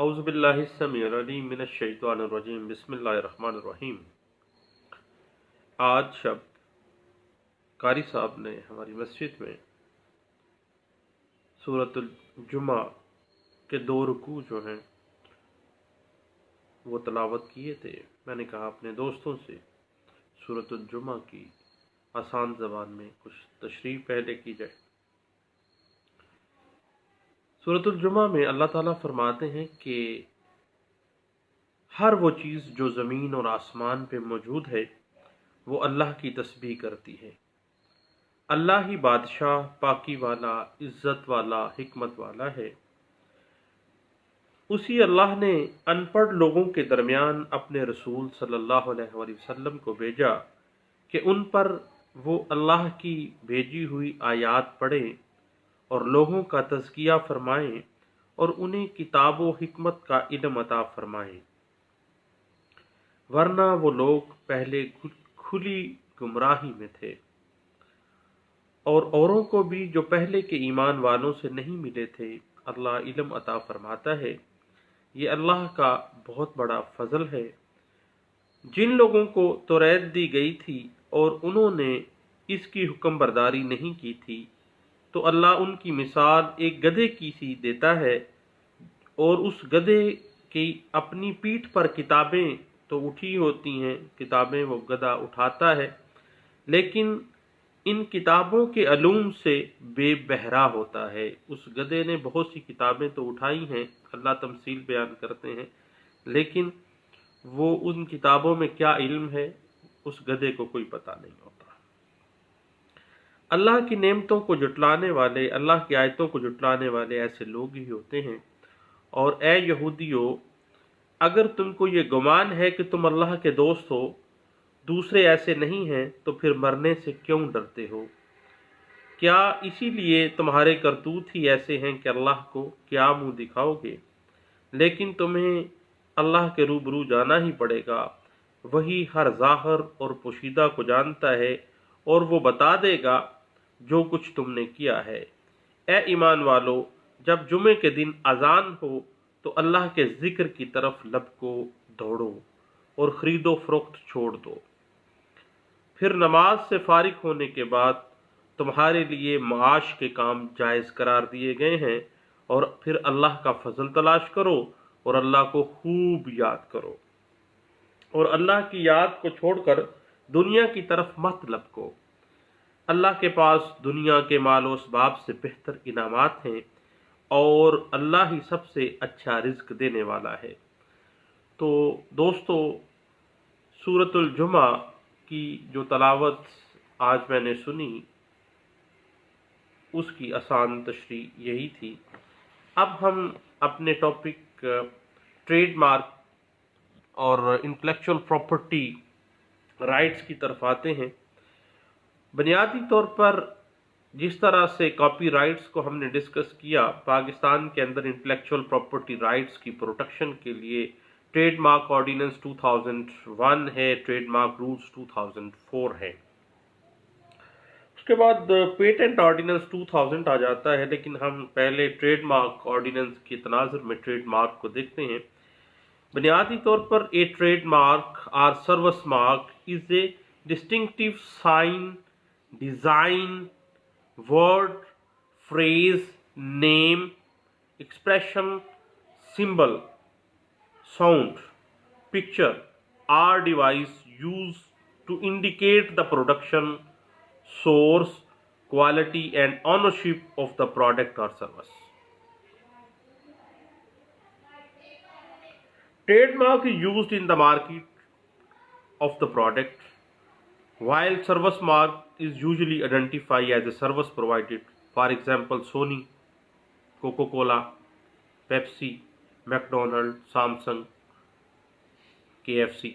اعوذ باللہ السمیع العلیم من الشیطان الرجیم بسم اللہ الرحمن الرحیم۔ آج شب قاری صاحب نے ہماری مسجد میں سورۃ الجمعہ کے 2 رکوع جو ہیں وہ تلاوت کیے تھے۔ میں نے کہا اپنے دوستوں سے سورۃ الجمعہ کی آسان زبان میں کچھ تشریح پہلے کی جائے۔ سورۃ الجمعہ میں اللہ تعالیٰ فرماتے ہیں کہ ہر وہ چیز جو زمین اور آسمان پہ موجود ہے وہ اللہ کی تسبیح کرتی ہے۔ اللہ ہی بادشاہ، پاکی والا، عزت والا، حکمت والا ہے۔ اسی اللہ نے ان پڑھ لوگوں کے درمیان اپنے رسول صلی اللہ علیہ وآلہ وسلم کو بھیجا کہ ان پر وہ اللہ کی بھیجی ہوئی آیات پڑھیں اور لوگوں کا تزکیہ فرمائیں اور انہیں کتاب و حکمت کا علم عطا فرمائیں، ورنہ وہ لوگ پہلے کھلی گمراہی میں تھے۔ اور اوروں کو بھی جو پہلے کے ایمان والوں سے نہیں ملے تھے اللہ علم عطا فرماتا ہے۔ یہ اللہ کا بہت بڑا فضل ہے۔ جن لوگوں کو توریت دی گئی تھی اور انہوں نے اس کی حکم برداری نہیں کی تھی تو اللہ ان کی مثال ایک گدھے کی سی دیتا ہے، اور اس گدھے کی اپنی پیٹھ پر کتابیں تو اٹھی ہوتی ہیں، کتابیں وہ گدھا اٹھاتا ہے، لیکن ان کتابوں کے علوم سے بے بہرا ہوتا ہے۔ اس گدھے نے بہت سی کتابیں تو اٹھائی ہیں، اللہ تمثیل بیان کرتے ہیں، لیکن وہ ان کتابوں میں کیا علم ہے اس گدھے کو کوئی پتہ نہیں ہوتا۔ اللہ کی نعمتوں کو جھٹلانے والے، اللہ کی آیتوں کو جھٹلانے والے ایسے لوگ ہی ہوتے ہیں۔ اور اے یہودیو، اگر تم کو یہ گمان ہے کہ تم اللہ کے دوست ہو، دوسرے ایسے نہیں ہیں، تو پھر مرنے سے کیوں ڈرتے ہو؟ کیا اسی لیے تمہارے کرتوت ہی ایسے ہیں کہ اللہ کو کیا منہ دکھاؤ گے؟ لیکن تمہیں اللہ کے روبرو جانا ہی پڑے گا۔ وہی ہر ظاہر اور پوشیدہ کو جانتا ہے اور وہ بتا دے گا جو کچھ تم نے کیا ہے۔ اے ایمان والو، جب جمعے کے دن اذان ہو تو اللہ کے ذکر کی طرف لب کو دوڑو اور خرید و فروخت چھوڑ دو۔ پھر نماز سے فارغ ہونے کے بعد تمہارے لیے معاش کے کام جائز قرار دیے گئے ہیں، اور پھر اللہ کا فضل تلاش کرو اور اللہ کو خوب یاد کرو، اور اللہ کی یاد کو چھوڑ کر دنیا کی طرف مت لپکو۔ اللہ کے پاس دنیا کے مال و اسباب سے بہتر انعامات ہیں، اور اللہ ہی سب سے اچھا رزق دینے والا ہے۔ تو دوستو، سورۃ الجمعہ کی جو تلاوت آج میں نے سنی اس کی آسان تشریح یہی تھی۔ اب ہم اپنے ٹاپک ٹریڈ مارک اور انٹلیکچوئل پراپرٹی رائٹس کی طرف آتے ہیں۔ بنیادی طور پر جس طرح سے کاپی رائٹس کو ہم نے ڈسکس کیا، پاکستان کے اندر انٹلیکچوئل پراپرٹی رائٹس کی پروٹیکشن کے لیے ٹریڈ مارک آرڈیننس 2001 ہے، ٹریڈ مارک رولز 2004 ہے۔ اس کے بعد پیٹنٹ آرڈیننس 2000 آ جاتا ہے، لیکن ہم پہلے ٹریڈ مارک آرڈیننس کے تناظر میں ٹریڈ مارک کو دیکھتے ہیں۔ بنیادی طور پر اے ٹریڈ مارک اور service mark is a distinctive sign, design, word, phrase, name, expression, symbol, sound, picture, or device used to indicate the production, source, quality and ownership of the product or service. Trademark is used in the market of the product, while service mark is usually identified as a service provided. For example, Sony, Coca-Cola, Pepsi, McDonald's, Samsung, KFC.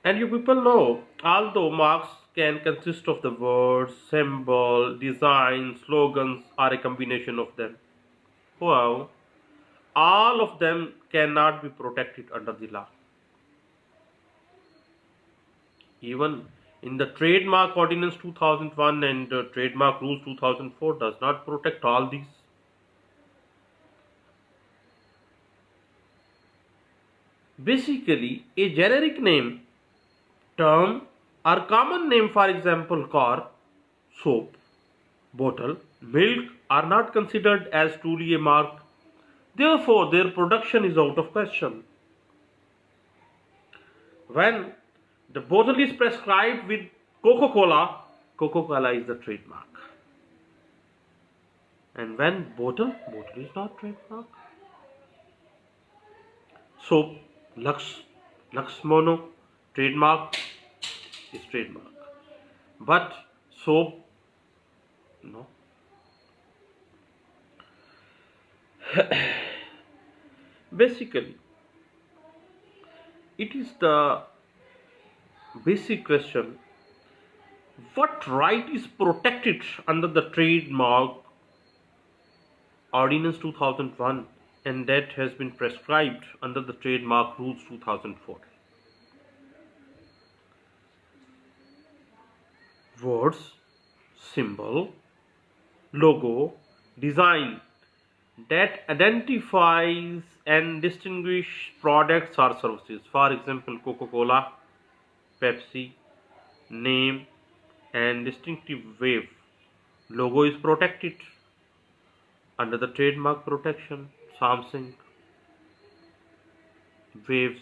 And you people know, although marks can consist of the words, symbol, design, slogans, or a combination of them, well, all of them cannot be protected under the law. Even in the Trademark Ordinance 2001 and Trademark Rules 2004 does not protect all these. Basically, a generic name, term, or common name, for example, car, soap, bottle, milk, are not considered as truly a mark. Therefore, their production is out of question. When the bottle is prescribed with Coca-Cola, Coca-Cola is the trademark. And when bottle is not trademark. Soap, Lux Mono, trademark is trademark. But soap, no. Basically, it is the basic question: what right is protected under the Trademark Ordinance 2001 and that has been prescribed under the Trademark Rules 2004? Words, symbol, logo, design that identifies and distinguish products or services. For example, Coca-Cola, Pepsi, name and distinctive wave logo is protected under the trademark protection. Samsung, waves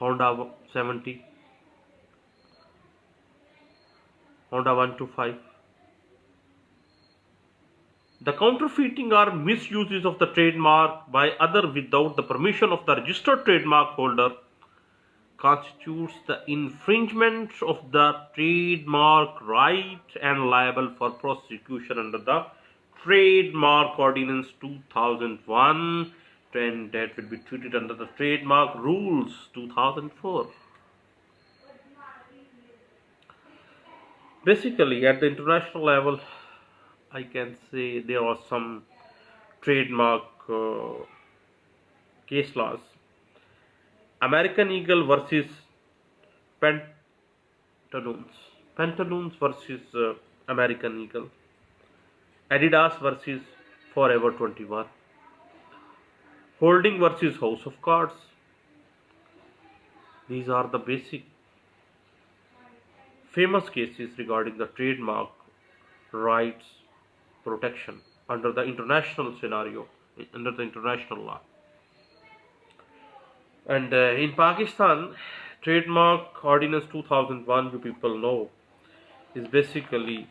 Honda 70, Honda 125. The counterfeiting or misuses of the trademark by other without the permission of the registered trademark holder constitutes the infringement of the trademark right and liable for prosecution under the Trademark Ordinance 2001, and that will be treated under the Trademark Rules 2004. Basically, at the international level, I can say there are some trademark case laws. American Eagle versus Pantaloons. Pantaloons versus American Eagle. Adidas versus Forever 21. Holding versus House of Cards. These are the basic famous cases regarding the trademark rights protection under the international scenario, under the international law. And in Pakistan, Trademark Ordinance 2001, you people know, is basically,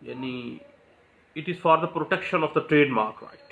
it is for the protection of the trademark right.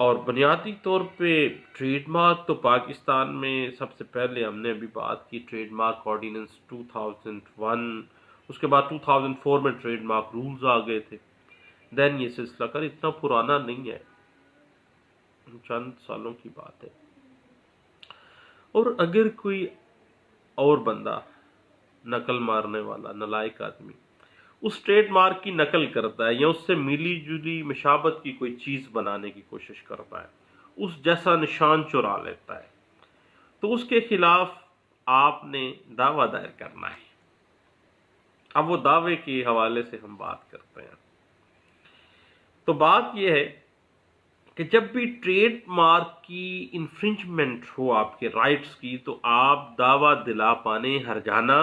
اور بنیادی طور پہ trade mark تو پاکستان میں سب سے پہلے ہم نے ابھی بات کی ٹریڈ مارک آرڈیننس 2001، اس کے بعد 2004 میں ٹریڈ مارک رولز آ گئے تھے. دین یہ سلسلہ کر اتنا پرانا نہیں ہے، چند سالوں کی بات ہے. اور اگر کوئی اور بندہ نقل مارنے والا نالائق آدمی اس ٹریڈ مارک کی نقل کرتا ہے یا اس سے ملی جلی مشابت کی کوئی چیز بنانے کی کوشش کرتا ہے، اس جیسا نشان چرا لیتا ہے، تو اس کے خلاف آپ نے دعویٰ دائر کرنا ہے. اب وہ دعوے کے حوالے سے ہم بات کرتے ہیں. تو بات یہ ہے کہ جب بھی ٹریڈ مارک کی انفرنجمنٹ ہو آپ کے رائٹس کی، تو آپ دعویٰ دلا پانے ہرجانہ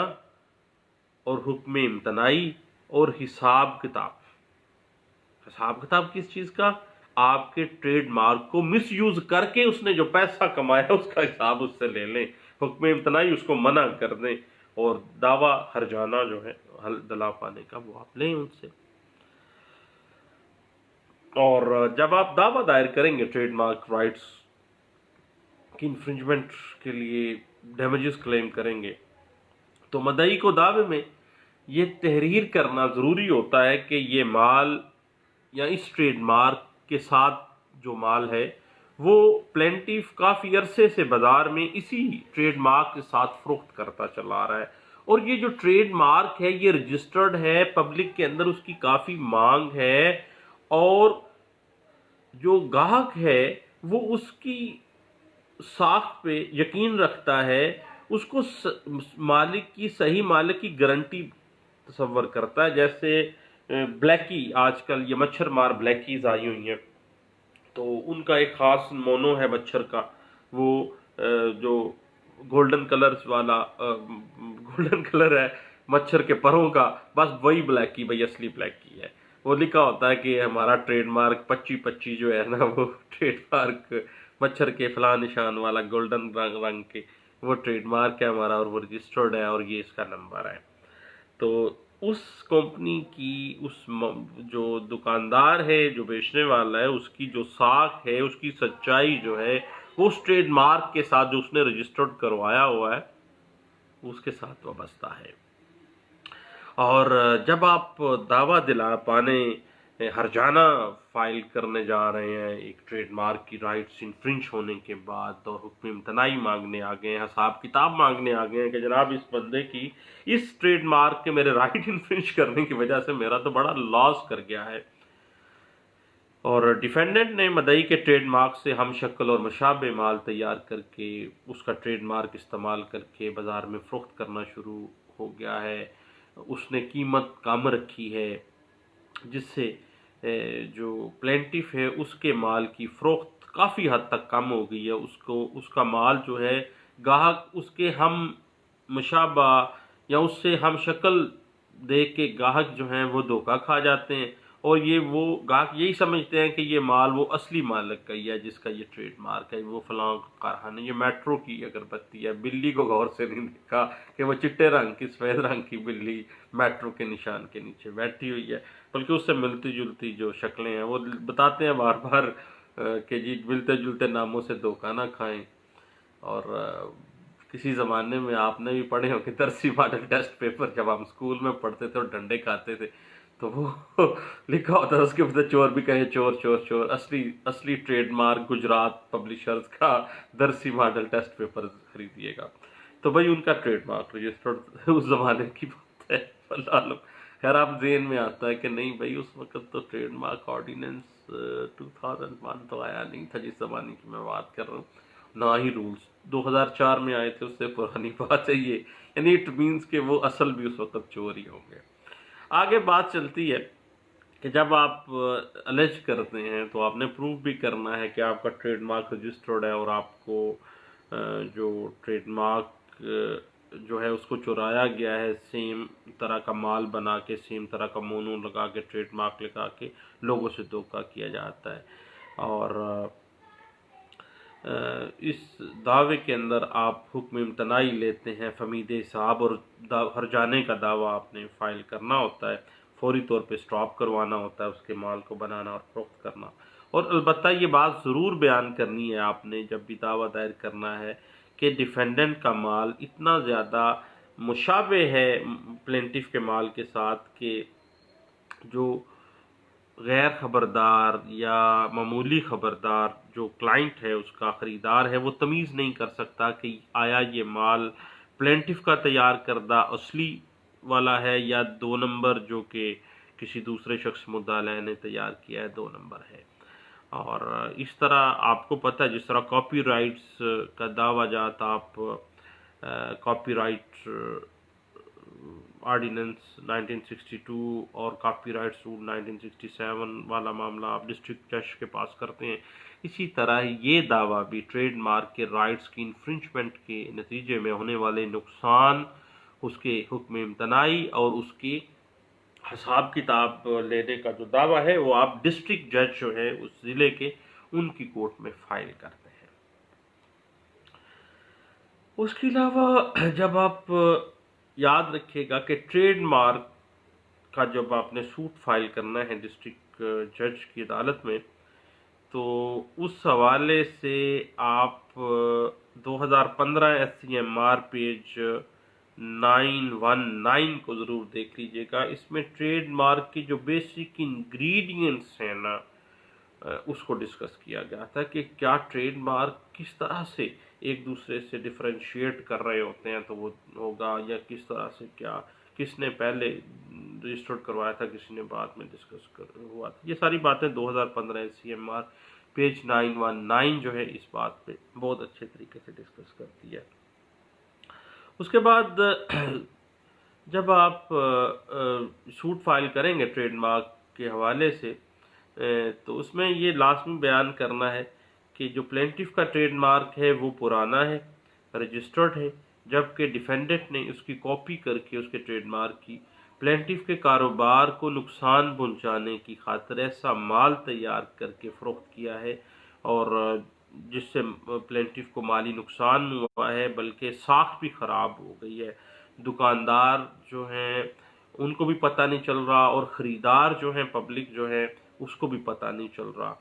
اور حکم امتناعی اور حساب کتاب کس چیز کا؟ آپ کے ٹریڈ مارک کو مس یوز کر کے اس نے جو پیسہ کمایا اس کا حساب اس سے لے لیں، حکم امتناعی اس کو منع کر دیں، اور دعویٰ ہرجانہ جو ہے حل دلا پانے کا وہ آپ لیں ان سے. اور جب آپ دعویٰ دائر کریں گے ٹریڈ مارک رائٹس کی انفرنجمنٹ کے لیے، ڈیمیجز کلیم کریں گے، تو مدعی کو دعوے میں یہ تحریر کرنا ضروری ہوتا ہے کہ یہ مال یا اس ٹریڈ مارک کے ساتھ جو مال ہے وہ پلینٹیف کافی عرصے سے بازار میں اسی ٹریڈ مارک کے ساتھ فروخت کرتا چلا آ رہا ہے، اور یہ جو ٹریڈ مارک ہے یہ رجسٹرڈ ہے، پبلک کے اندر اس کی کافی مانگ ہے، اور جو گاہک ہے وہ اس کی ساخت پہ یقین رکھتا ہے، اس کو مالک کی صحیح مالک کی گارنٹی تصور کرتا ہے. جیسے بلیکی، آج کل یہ مچھر مار بلیکیز آئی ہوئی ہیں، تو ان کا ایک خاص مونو ہے مچھر کا، وہ جو گولڈن کلرز والا گولڈن کلر ہے مچھر کے پروں کا، بس وہی بلیکی بھائی اصلی بلیکی ہے. وہ لکھا ہوتا ہے کہ ہمارا ٹریڈ مارک 25 جو ہے نا، وہ ٹریڈ مارک مچھر کے فلاں نشان والا گولڈن رنگ کے وہ ٹریڈ مارک ہے ہمارا، اور وہ رجسٹرڈ ہے، اور یہ اس کا نمبر ہے. تو اس کمپنی کی جو دکاندار ہے، جو بیچنے والا ہے، اس کی جو ساکھ ہے، اس کی سچائی جو ہے، وہ اس ٹریڈ مارک کے ساتھ جو اس نے رجسٹرڈ کروایا ہوا ہے اس کے ساتھ وابستہ ہے. اور جب آپ دعویٰ دلا پانے ہرجانہ فائل کرنے جا رہے ہیں ایک ٹریڈ مارک کی رائٹس انفرنج ہونے کے بعد، اور حکم امتناعی مانگنے آ گئے ہیں، حساب کتاب مانگنے آ گئے ہیں کہ جناب اس بندے کی اس ٹریڈ مارک کے میرے رائٹ انفرنج کرنے کی وجہ سے میرا تو بڑا لاس کر گیا ہے، اور ڈیفینڈنٹ نے مدعی کے ٹریڈ مارک سے ہم شکل اور مشابہ مال تیار کر کے اس کا ٹریڈ مارک استعمال کر کے بازار میں فروخت کرنا شروع ہو گیا ہے. اس نے قیمت کم رکھی ہے، جس سے جو پلینٹیف ہے اس کے مال کی فروخت کافی حد تک کم ہو گئی ہے. اس کا مال جو ہے گاہک اس کے ہم مشابہ یا اس سے ہم شکل دیکھ کے گاہک جو ہیں وہ دھوکہ کھا جاتے ہیں، اور وہ گاہک یہی سمجھتے ہیں کہ یہ مال وہ اصلی مالک کا ہی ہے جس کا یہ ٹریڈ مارک ہے، وہ فلاں کارخانے. یہ میٹرو کی اگر بتی ہے، بلی کو غور سے نہیں دیکھا کہ وہ چٹے رنگ کی سفید رنگ کی بلی میٹرو کے نشان کے نیچے بیٹھی ہوئی ہے، بلکہ اس سے ملتی جلتی جو شکلیں ہیں وہ بتاتے ہیں بار بار کہ جی ملتے جلتے ناموں سے دھوکہ نہ کھائیں. اور کسی زمانے میں آپ نے بھی پڑھے ہو کہ درسی ماڈل ٹیسٹ پیپر جب ہم اسکول میں پڑھتے تھے اور ڈنڈے کھاتے تھے تو وہ لکھا ہوتا تھا اس کے بعد چور بھی کہیں چور چور چور، اصلی ٹریڈ مارک گجرات پبلشرز کا درسی ماڈل ٹیسٹ پیپر خریدیے گا. تو بھائی ان کا ٹریڈ مارک رجسٹرڈ اس زمانے کی بات ہے، اللہ علم. خیر آپ ذہن میں آتا ہے کہ نہیں بھائی اس وقت تو ٹریڈ مارک آرڈیننس 2001 تو آیا نہیں تھا جس زمانے کی میں بات کر رہا ہوں، نہ ہی رولز 2004 میں آئے تھے، اس سے پرانی بات ہے یہ. یعنی اٹ مینس کہ وہ اصل بھی اس وقت چور ہی ہوں گے. آگے بات چلتی ہے کہ جب آپ الیج کرتے ہیں تو آپ نے پروف بھی کرنا ہے کہ آپ کا ٹریڈ مارک رجسٹرڈ ہے، اور آپ کو جو ٹریڈ مارک جو ہے اس کو چرایا گیا ہے، سیم طرح کا مال بنا کے، سیم طرح کا مونو لگا کے، ٹریڈ مارک لگا کے لوگوں سے دھوکہ کیا جاتا ہے. اور اس دعوے کے اندر آپ حکم امتناعی لیتے ہیں، فمید حساب اور ہرجانے کا دعویٰ آپ نے فائل کرنا ہوتا ہے، فوری طور پہ سٹاپ کروانا ہوتا ہے اس کے مال کو بنانا اور فروخت کرنا. اور البتہ یہ بات ضرور بیان کرنی ہے آپ نے جب بھی دعویٰ دائر کرنا ہے کہ ڈیفینڈنٹ کا مال اتنا زیادہ مشابہ ہے پلینٹف کے مال کے ساتھ کہ جو غیر خبردار یا معمولی خبردار جو کلائنٹ ہے، اس کا خریدار ہے، وہ تمیز نہیں کر سکتا کہ آیا یہ مال پلینٹف کا تیار کردہ اصلی والا ہے یا 2 نمبر جو کہ کسی دوسرے شخص مدعا علیہ نے تیار کیا ہے 2 نمبر ہے۔ اور اس طرح آپ کو پتہ ہے جس طرح کاپی رائٹس کا دعویٰ جات آپ کاپی رائٹ آرڈیننس 1962 اور کاپی رائٹس رول 1967 والا معاملہ آپ ڈسٹرکٹ جج کے پاس کرتے ہیں، اسی طرح یہ دعویٰ بھی ٹریڈ مارک کے رائٹس کی انفرنچمنٹ کے نتیجے میں ہونے والے نقصان، اس کے حکم امتناعی اور اس کی حساب کتاب لینے کا جو دعویٰ ہے وہ آپ ڈسٹرکٹ جج جو ہے اس ضلع کے ان کی کورٹ میں فائل کرتے ہیں۔ اس کے علاوہ جب آپ یاد رکھیے گا کہ ٹریڈ مارک کا جب آپ نے سوٹ فائل کرنا ہے ڈسٹرکٹ جج کی عدالت میں، تو اس حوالے سے آپ 2015 SCMR پیج 919 کو ضرور دیکھ لیجئے گا۔ اس میں ٹریڈ مارک کی جو بیسک انگریڈینٹس ہیں نا، اس کو ڈسکس کیا گیا تھا کہ کیا ٹریڈ مارک کس طرح سے ایک دوسرے سے ڈفرینشیٹ کر رہے ہوتے ہیں تو وہ ہوگا، یا کس طرح سے کیا کس نے پہلے رجسٹرڈ کروایا تھا کسی نے بعد میں ڈسکس ہوا تھا۔ یہ ساری باتیں 2015 SCMR پیج 919 جو ہے اس بات پہ بہت اچھے طریقے سے ڈسکس کرتی ہے۔ اس کے بعد جب آپ سوٹ فائل کریں گے ٹریڈ مارک کے حوالے سے، تو اس میں یہ لازمی بیان کرنا ہے کہ جو پلینٹف کا ٹریڈ مارک ہے وہ پرانا ہے، رجسٹرڈ ہے، جبکہ ڈیفینڈنٹ نے اس کی کاپی کر کے اس کے ٹریڈ مارک کی پلینٹف کے کاروبار کو نقصان پہنچانے کی خاطر ایسا مال تیار کر کے فروخت کیا ہے، اور جس سے پلینٹف کو مالی نقصان ہوا ہے بلکہ ساکھ بھی خراب ہو گئی ہے۔ دکاندار جو ہیں ان کو بھی پتہ نہیں چل رہا، اور خریدار جو ہیں پبلک جو ہے اس کو بھی پتہ نہیں چل رہا۔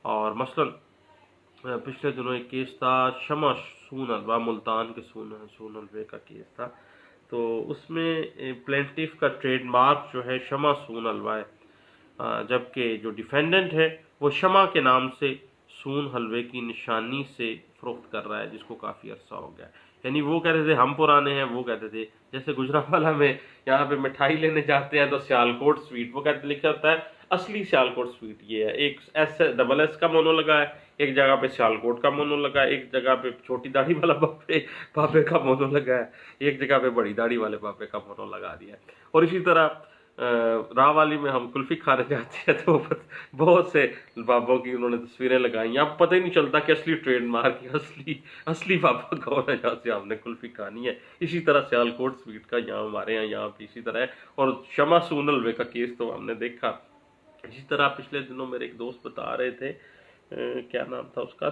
اور مثلا پچھلے دنوں ایک کیس تھا شمع سون حلوہ، ملتان کے سون حلوے کا کیس تھا، تو اس میں پلینٹف کا ٹریڈ مارک جو ہے شمع سون حلوہ ہے، جبکہ جو ڈیفینڈنٹ ہے وہ شمع کے نام سے سون حلوے کی نشانی سے فروخت کر رہا ہے، جس کو کافی عرصہ ہو گیا ہے۔ یعنی وہ کہتے تھے ہم پرانے ہیں، وہ کہتے تھے جیسے گجرانوالہ میں یہاں پہ مٹھائی لینے جاتے ہیں تو سیالکوٹ سویٹ، وہ کہتے لکھا ہوتا ہے اصلی سیالکوٹ سویٹ یہ ہے، ایک ڈبل ایس کا مونو لگا ہے، ایک جگہ پہ سیالکوٹ کا مونو لگا ہے، ایک جگہ پہ چھوٹی داڑھی والا بابے کا مونو لگا ہے، ایک جگہ پہ بڑی داڑھی والے بابے کا مونو لگا دیا ہے۔ اور اسی طرح راہ والی میں ہم کلفی کھانے جاتے ہیں تو بہت سے بابوں کی انہوں نے تصویریں لگائی ہیں، اب پتہ ہی نہیں چلتا کہ اصلی ٹریڈ مارک اصلی بابا کون ہے جہاں سے ہم نے کلفی کھانی ہے۔ اسی طرح سیالکوٹ سویٹ کا یہاں ہمارے یہاں بھی اسی طرح ہے، اور شمع سون حلوے کا کیس تو ہم نے دیکھا۔ اسی طرح پچھلے دنوں میرے ایک دوست بتا رہے تھے کیا نام تھا اس کا،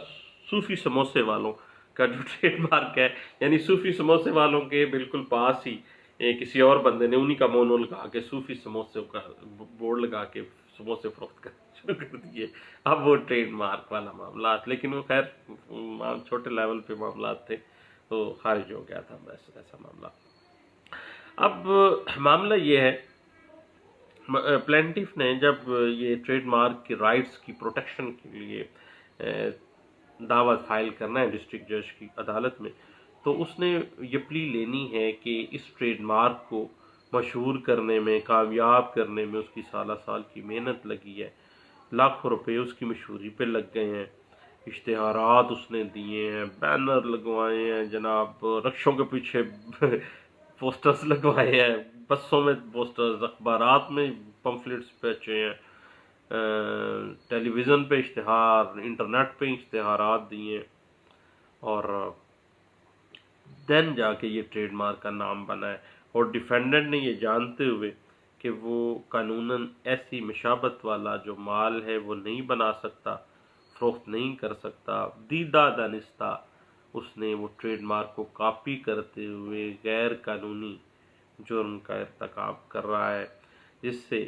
صوفی سموسے والوں کا جو ٹریڈ مارک ہے، یعنی صوفی سموسے والوں کے بالکل پاس ہی کسی اور بندے نے انہی کا مونو لگا کے صوفی سموسے کا بورڈ لگا کے سموسے فروخت کرنا شروع کر دیے۔ اب وہ ٹریڈ مارک والا معاملات، لیکن وہ خیر چھوٹے لیول پہ معاملات تھے تو خارج ہو گیا تھا ایسا معاملہ۔ اب معاملہ یہ ہے، پلینٹف نے جب یہ ٹریڈ مارک کی رائٹس کی پروٹیکشن کے لیے دعویٰ فائل کرنا ہے ڈسٹرکٹ جج کی عدالت میں، تو اس نے یہ پلی لینی ہے کہ اس ٹریڈ مارک کو مشہور کرنے میں، کامیاب کرنے میں اس کی سالہ سال کی محنت لگی ہے، لاکھوں روپے اس کی مشہوری پہ لگ گئے ہیں، اشتہارات اس نے دیے ہیں، بینر لگوائے ہیں جناب، رکشوں کے پیچھے پوسٹرز لگوائے ہیں، بسوں میں پوسٹرز، اخبارات میں پمفلٹس بیچے ہیں، ٹیلی ویژن پہ اشتہار، انٹرنیٹ پہ اشتہارات دیے، اور دین جا کے یہ ٹریڈ مارک کا نام بنا ہے۔ اور ڈیفینڈنٹ نے یہ جانتے ہوئے کہ وہ قانوناً ایسی مشابت والا جو مال ہے وہ نہیں بنا سکتا، فروخت نہیں کر سکتا، دیدہ دانستہ اس نے وہ ٹریڈ مارک کو کاپی کرتے ہوئے غیر قانونی جرم کا ارتکاب کر رہا ہے، جس سے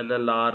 NLR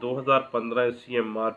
2015 CMR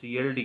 CLD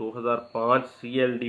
2005 CLD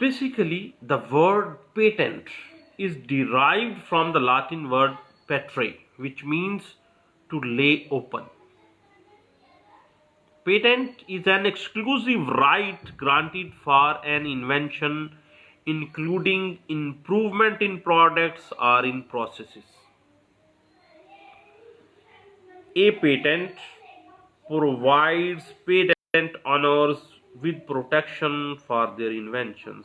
Basically, the word patent is derived from the Latin word petre, which means to lay open. Patent is an exclusive right granted for an invention, including improvement in products or in processes. A patent provides patent owners with protection for their inventions.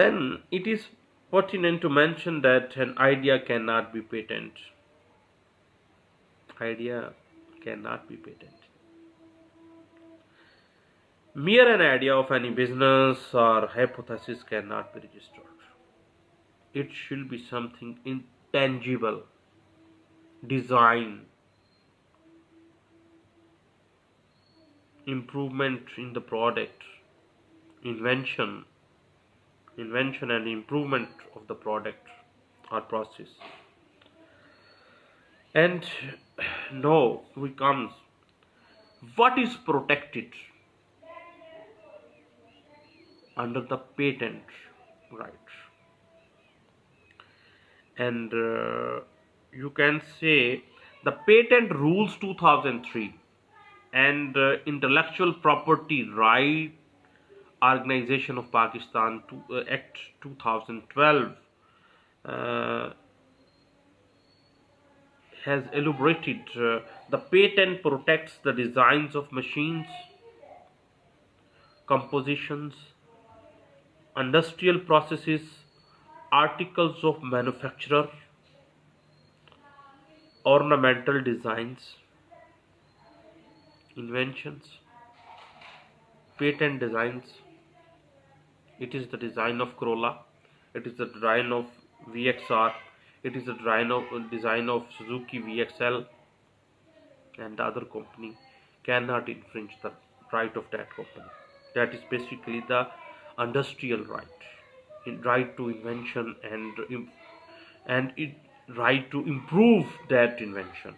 Then it is pertinent to mention that an idea cannot be patent. Idea cannot be patent. Mere an idea of any business or hypothesis cannot be registered. It should be something intangible, design, improvement in the product, invention and improvement of the product or process. And now comes what is protected under the patent right. And you can say the Patent Rules 2003 and Intellectual Property Right Organization of Pakistan Act 2012 has elaborated the patent protects the designs of machines, compositions, industrial processes, articles of manufacture, ornamental designs, inventions, patent designs. It is the design of Corolla, it is the design of VXR, it is the design of Suzuki VXL, and the other company cannot infringe the right of that company. That is basically the industrial right, right to invention and it right to improve that invention.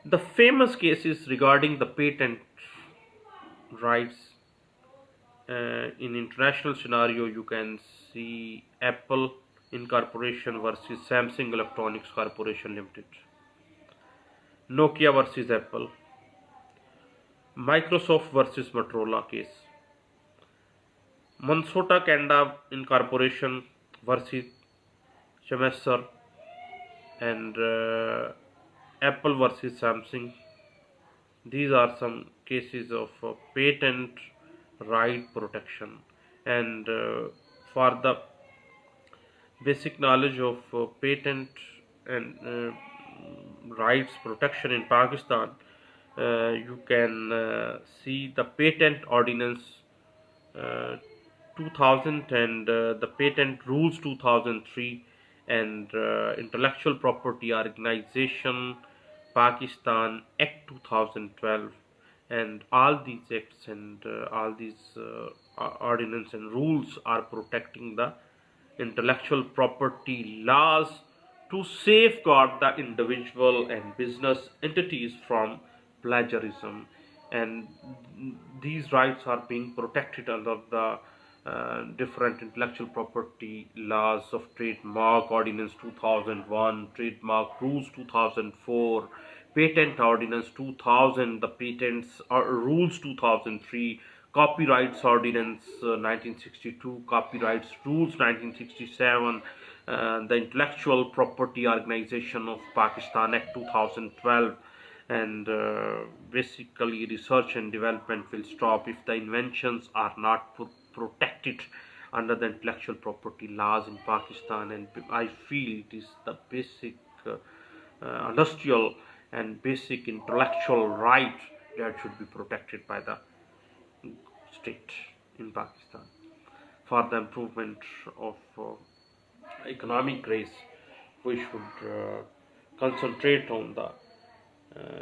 The famous cases regarding the patent rights in international scenario, you can see Apple Incorporation versus Samsung Electronics Corporation Limited, Nokia versus Apple, Microsoft versus Motorola case, Monsanto Canada Incorporation versus Chemesser, and Apple versus Samsung. These are some cases of patent right protection. And for the basic knowledge of patent and rights protection in Pakistan, you can see the patent ordinance uh, 2000 and the patent rules 2003 and intellectual property organization Pakistan Act 2012, and all these acts and all these ordinance and rules are protecting the intellectual property laws to safeguard the individual and business entities from plagiarism, and these rights are being protected under the different intellectual property laws of trademark ordinance 2001, trademark rules 2004, patent ordinance 2000, the patents rules 2003, copyrights ordinance 1962, copyrights rules 1967, the intellectual property organization of Pakistan Act 2012, and basically research and development will stop if the inventions are not protected under the intellectual property laws in Pakistan. And I feel it is the basic industrial and basic intellectual right that should be protected by the state in Pakistan. For the improvement of economic grace, we should concentrate on the